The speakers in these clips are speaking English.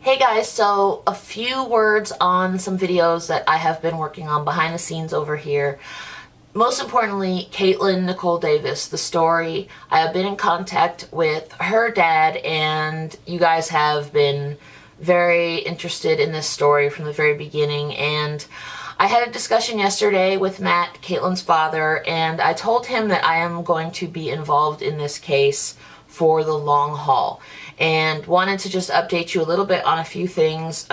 Hey guys, so a few words on some videos that I have been working on behind the scenes over here. Most importantly, Katelyn Nicole Davis, the story. I have been in contact with her dad, and you guys have been very interested in this story from the very beginning. And I had a discussion yesterday with Matt, Katelyn's father, and I told him that I am going to be involved in this case for the long haul, and wanted to just update you a little bit on a few things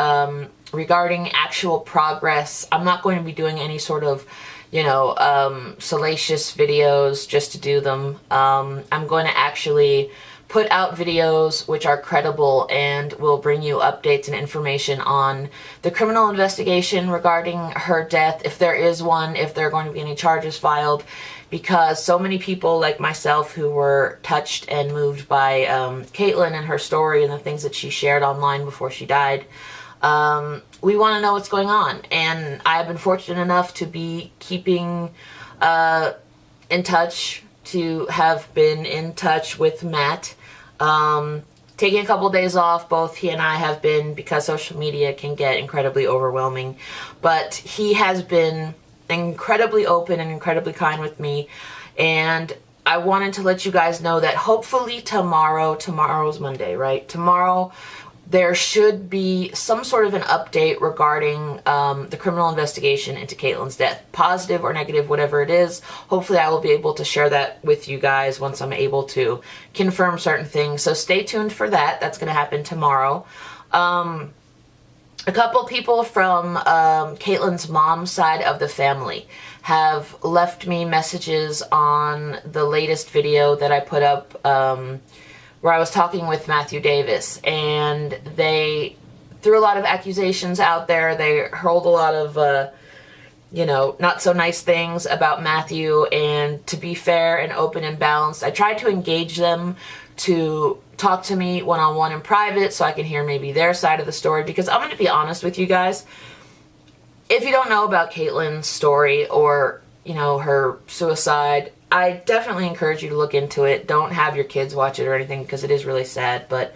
regarding actual progress. I'm not going to be doing any sort of, salacious videos just to do them. I'm going to actually put out videos which are credible and will bring you updates and information on the criminal investigation regarding her death, if there is one, if there are going to be any charges filed, because so many people like myself who were touched and moved by Katelyn and her story and the things that she shared online before she died, we want to know what's going on. And I have been fortunate enough to be keeping in touch, to have been in touch with Matt. Taking a couple days off, both he and I have been, because social media can get incredibly overwhelming, but he has been incredibly open and incredibly kind with me, and I wanted to let you guys know that hopefully tomorrow's Monday, right? Tomorrow there should be some sort of an update regarding the criminal investigation into Katelyn's death. Positive or negative, whatever it is. Hopefully I will be able to share that with you guys once I'm able to confirm certain things. So stay tuned for that. That's going to happen tomorrow. A couple people from Katelyn's mom's side of the family have left me messages on the latest video that I put up, where I was talking with Matthew Davis, and they threw a lot of accusations out there. They hurled a lot of, not so nice things about Matthew, and to be fair and open and balanced, I tried to engage them to talk to me one-on-one in private so I can hear maybe their side of the story, because I'm going to be honest with you guys. If you don't know about Katelyn's story or, her suicide, I definitely encourage you to look into it. Don't have your kids watch it or anything, because it is really sad. But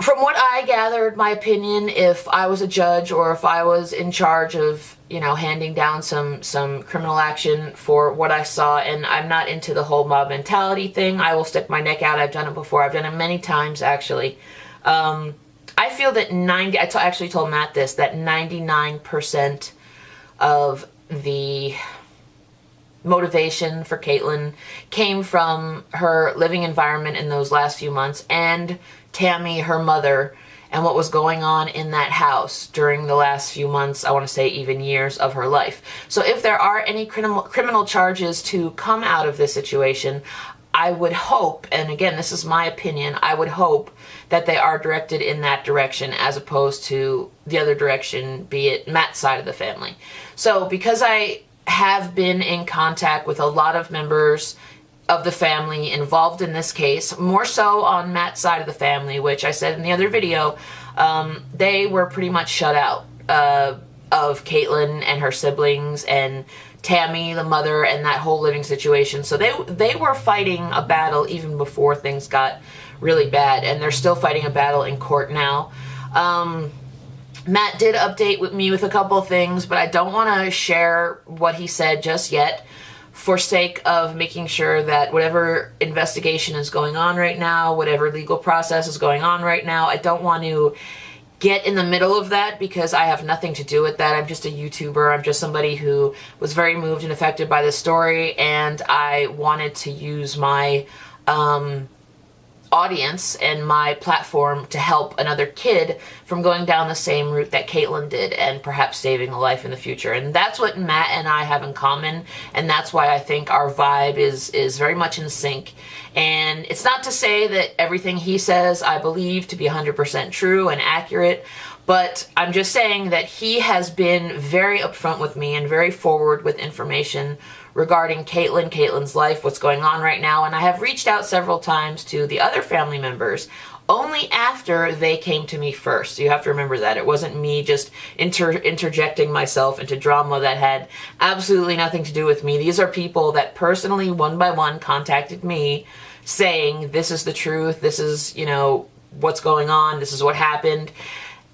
from what I gathered, my opinion, if I was a judge or if I was in charge of, handing down some criminal action for what I saw, and I'm not into the whole mob mentality thing, I will stick my neck out. I've done it before. I've done it many times, actually. I feel that I actually told Matt this, that 99% of the motivation for Katelyn came from her living environment in those last few months, and Tammy, her mother, and what was going on in that house during the last few months, I want to say even years of her life. So if there are any criminal charges to come out of this situation, I would hope, and again, this is my opinion, I would hope that they are directed in that direction as opposed to the other direction, be it Matt's side of the family. So because I have been in contact with a lot of members of the family involved in this case, more so on Matt's side of the family, which I said in the other video, they were pretty much shut out of Katelyn and her siblings and Tammy, the mother, and that whole living situation. So they were fighting a battle even before things got really bad, and they're still fighting a battle in court now. Matt did update with me with a couple of things, but I don't want to share what he said just yet, for sake of making sure that whatever investigation is going on right now, whatever legal process is going on right now, I don't want to get in the middle of that, because I have nothing to do with that. I'm just a YouTuber. I'm just somebody who was very moved and affected by this story, and I wanted to use my audience and my platform to help another kid from going down the same route that Katelyn did, and perhaps saving a life in the future. And that's what Matt and I have in common, and that's why I think our vibe is very much in sync. And it's not to say that everything he says I believe to be 100% true and accurate, but I'm just saying that he has been very upfront with me and very forward with information regarding Katelyn's life, what's going on right now. And I have reached out several times to the other family members only after they came to me first. So you have to remember that. It wasn't me just interjecting myself into drama that had absolutely nothing to do with me. These are people that personally, one by one, contacted me saying, this is the truth, this is, what's going on. This is what happened.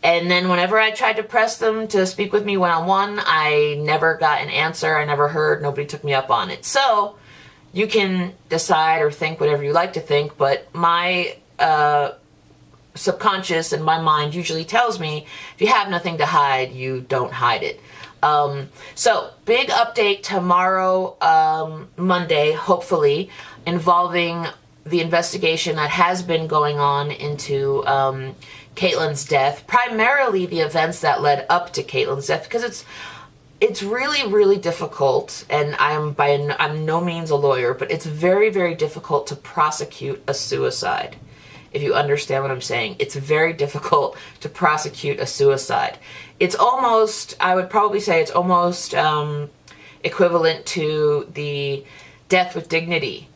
And then whenever I tried to press them to speak with me one-on-one, I never got an answer. I never heard. Nobody took me up on it. So you can decide or think whatever you like to think, but my subconscious and my mind usually tells me if you have nothing to hide, you don't hide it. So big update tomorrow, Monday, hopefully, involving the investigation that has been going on into Katelyn's death, primarily the events that led up to Katelyn's death, because it's really, really difficult, and I'm no means a lawyer, but it's very, very difficult to prosecute a suicide. If you understand what I'm saying, it's very difficult to prosecute a suicide. It's almost, I would probably say it's almost equivalent to the death with dignity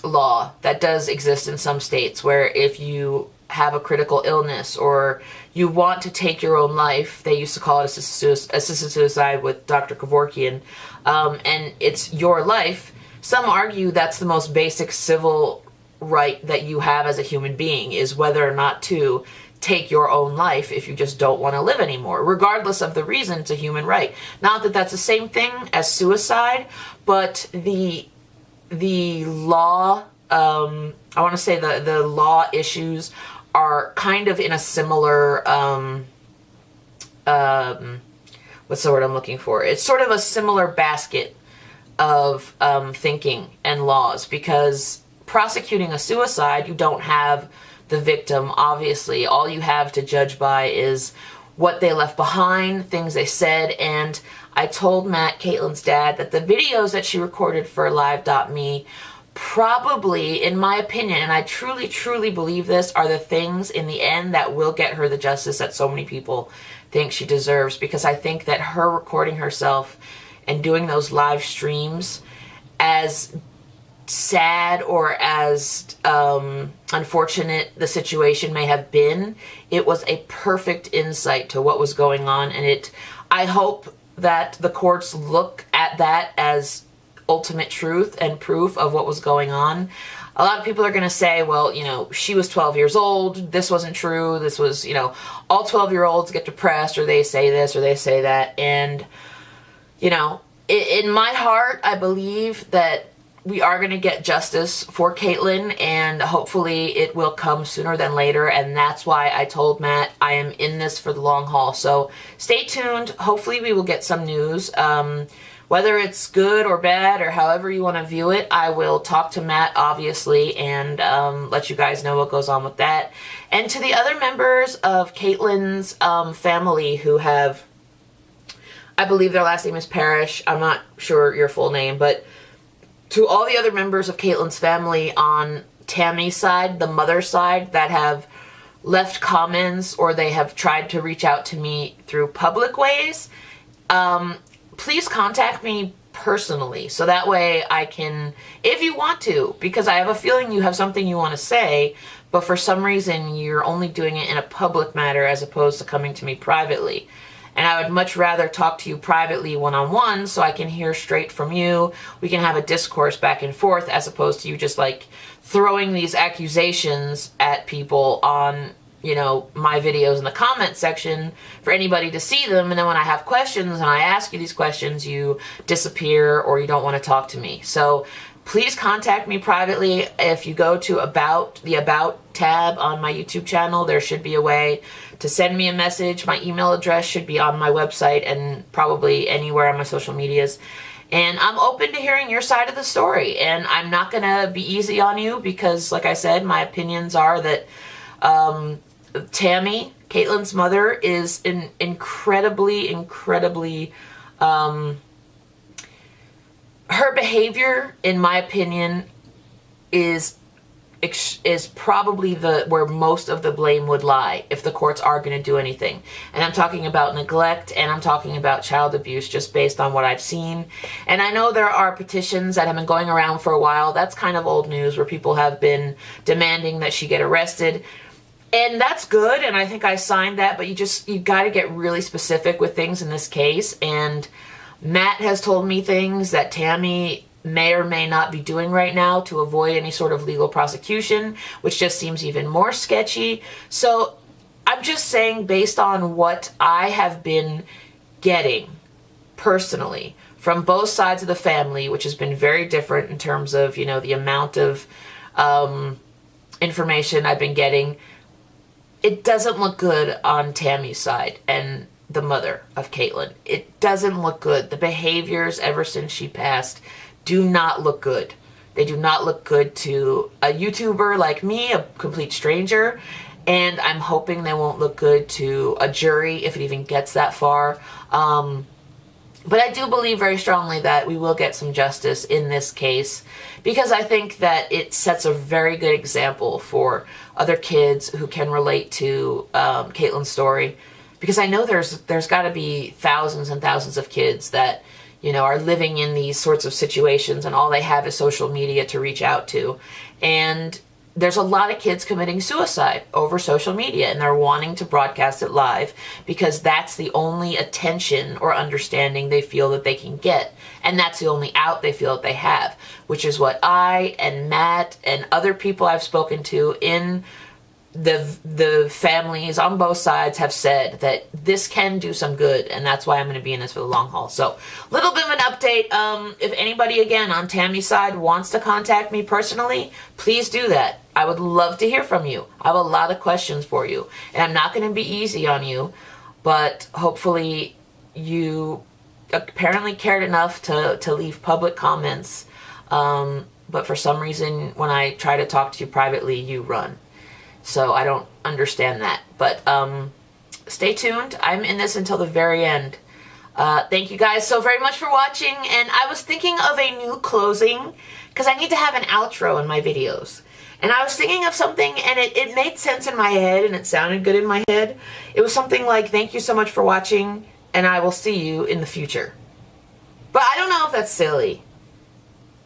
law that does exist in some states, where if you have a critical illness or you want to take your own life, they used to call it assisted suicide with Dr. Kevorkian, and it's your life. Some argue that's the most basic civil right that you have as a human being, is whether or not to take your own life if you just don't want to live anymore. Regardless of the reason, it's a human right. Not that that's the same thing as suicide, but the law, I want to say the law issues are kind of in a similar, what's the word I'm looking for? It's sort of a similar basket of thinking and laws, because prosecuting a suicide, you don't have the victim, obviously. All you have to judge by is what they left behind, things they said, and I told Matt, Katelyn's dad, that the videos that she recorded for live.me probably, in my opinion, and I truly, truly believe this, are the things in the end that will get her the justice that so many people think she deserves, because I think that her recording herself and doing those live streams, as sad or as unfortunate the situation may have been, it was a perfect insight to what was going on, and I hope that the courts look at that as ultimate truth and proof of what was going on. A lot of people are going to say, well, you know, she was 12 years old, this wasn't true, this was, you know, all 12-year-olds get depressed, or they say this or they say that, and, you know, in my heart, I believe that we are going to get justice for Katelyn, and hopefully it will come sooner than later, and that's why I told Matt I am in this for the long haul. So stay tuned. Hopefully we will get some news. Whether it's good or bad or however you want to view it, I will talk to Matt, obviously, and let you guys know what goes on with that. And to the other members of Katelyn's family who have, I believe their last name is Parrish, I'm not sure your full name, but to all the other members of Katelyn's family on Tammy's side, the mother's side, that have left comments or they have tried to reach out to me through public ways, please contact me personally, so that way I can, if you want to, because I have a feeling you have something you want to say, but for some reason you're only doing it in a public matter as opposed to coming to me privately. And I would much rather talk to you privately one-on-one so I can hear straight from you. We can have a discourse back and forth, as opposed to you just like throwing these accusations at people on, you know, my videos in the comment section for anybody to see them. And then when I have questions and I ask you these questions, you disappear or you don't want to talk to me. So please contact me privately. If you go to the About tab on my YouTube channel, there should be a way to send me a message. My email address should be on my website and probably anywhere on my social medias. And I'm open to hearing your side of the story. And I'm not going to be easy on you because, like I said, my opinions are that Tammy, Katelyn's mother, is incredibly her behavior, in my opinion, is probably where most of the blame would lie if the courts are going to do anything. And I'm talking about neglect, and I'm talking about child abuse, just based on what I've seen. And I know there are petitions that have been going around for a while. That's kind of old news, where people have been demanding that she get arrested. And that's good, and I think I signed that, but you got to get really specific with things in this case. And Matt has told me things that Tammy may or may not be doing right now to avoid any sort of legal prosecution, which just seems even more sketchy. So I'm just saying, based on what I have been getting personally from both sides of the family, which has been very different in terms of, you know, the amount of information I've been getting, it doesn't look good on Tammy's side and the mother of Katelyn. It doesn't look good. The behaviors ever since she passed do not look good. They do not look good to a YouTuber like me, a complete stranger, and I'm hoping they won't look good to a jury if it even gets that far. But I do believe very strongly that we will get some justice in this case, because I think that it sets a very good example for other kids who can relate to Katelyn's story. Because I know there's got to be thousands and thousands of kids that, you know, are living in these sorts of situations and all they have is social media to reach out to. And there's a lot of kids committing suicide over social media, and they're wanting to broadcast it live because that's the only attention or understanding they feel that they can get. And that's the only out they feel that they have, which is what I and Matt and other people I've spoken to in the families on both sides have said, that this can do some good, and that's why I'm going to be in this for the long haul. So, little bit of an update. If anybody, again, on Tammy's side wants to contact me personally, please do that. I would love to hear from you. I have a lot of questions for you, and I'm not going to be easy on you, but hopefully you apparently cared enough to leave public comments, but for some reason, when I try to talk to you privately, you run. So I don't understand that. But stay tuned. I'm in this until the very end. Thank you guys so very much for watching. And I was thinking of a new closing, because I need to have an outro in my videos. And I was thinking of something, and it made sense in my head, and it sounded good in my head. It was something like, thank you so much for watching, and I will see you in the future. But I don't know if that's silly.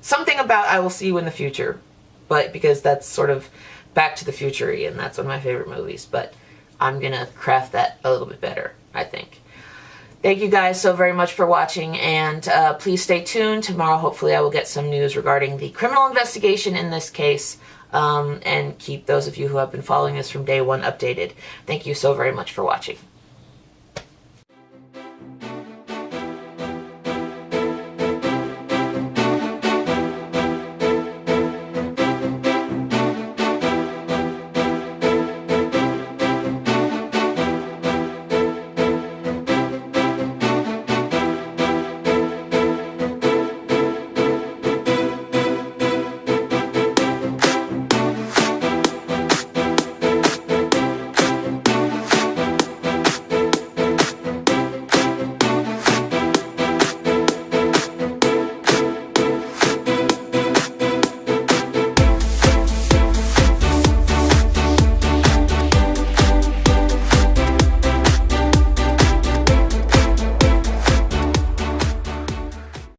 Something about I will see you in the future. But because that's sort of Back to the Future-y, and that's one of my favorite movies, but I'm gonna craft that a little bit better, I think. Thank you guys so very much for watching, and please stay tuned. Tomorrow, hopefully, I will get some news regarding the criminal investigation in this case, and keep those of you who have been following this from day one updated. Thank you so very much for watching.